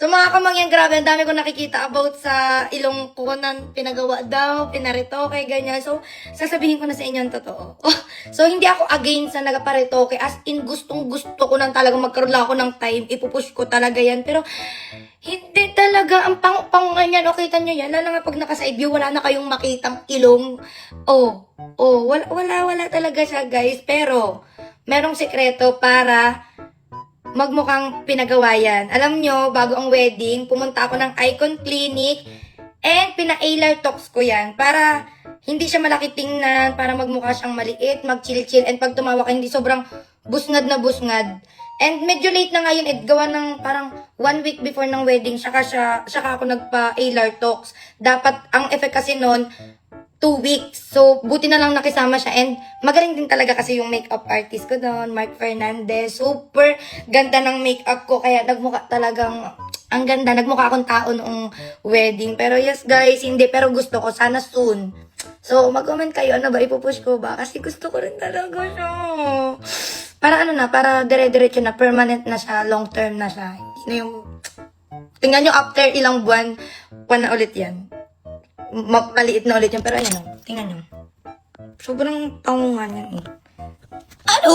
So mga kamangyan, grabe, ang dami ko nakikita about sa ilong ko na pinagawa daw, pinaretoke, ganyan. So, sasabihin ko na sa inyo ang totoo. So, hindi ako against sa nagaparetoke. As in, gustong gusto ko nang talaga magkaroon lang ako ng time. Ipupush ko talaga yan. Pero, hindi talaga. Ang pang yan. O, kita nyo yan. Lalo nga pag naka-side view, wala na kayong makitang ilong. Wala talaga siya, guys. Pero, merong sekreto para magmukhang pinagawa yan. Alam nyo, bago ang wedding, pumunta ako ng Icon Clinic and pina-alar tox ko yan para hindi siya malaki tingnan, para magmukha siyang maliit, mag-chill-chill, and pag tumawa ka, hindi sobrang busngad na busngad. And medyo late na nga yun, gawa ng parang 1 week before ng wedding, saka ako nagpa-alar tox. Dapat, ang effect kasi nun, 2 weeks. So, buti na lang nakisama siya. And magaling din talaga kasi yung makeup artist ko doon, Mark Fernandez. Super ganda ng makeup ko. Kaya nagmukha talagang, ang ganda. Nagmukha akong tao noong wedding. Pero yes guys, hindi. Pero gusto ko. Sana soon. So, mag-comment kayo. Ano ba? Ipupush ko ba? Kasi gusto ko rin talaga siya. Para ano na, para dire-diretso na. Permanent na siya. Long term na siya. Hindi na yung... Tingnan nyo after ilang buwan, na ulit yan. Maliit na ulit yun. Pero ayan o. Tingnan nyo. Sobrang tangungan yan eh. Ano?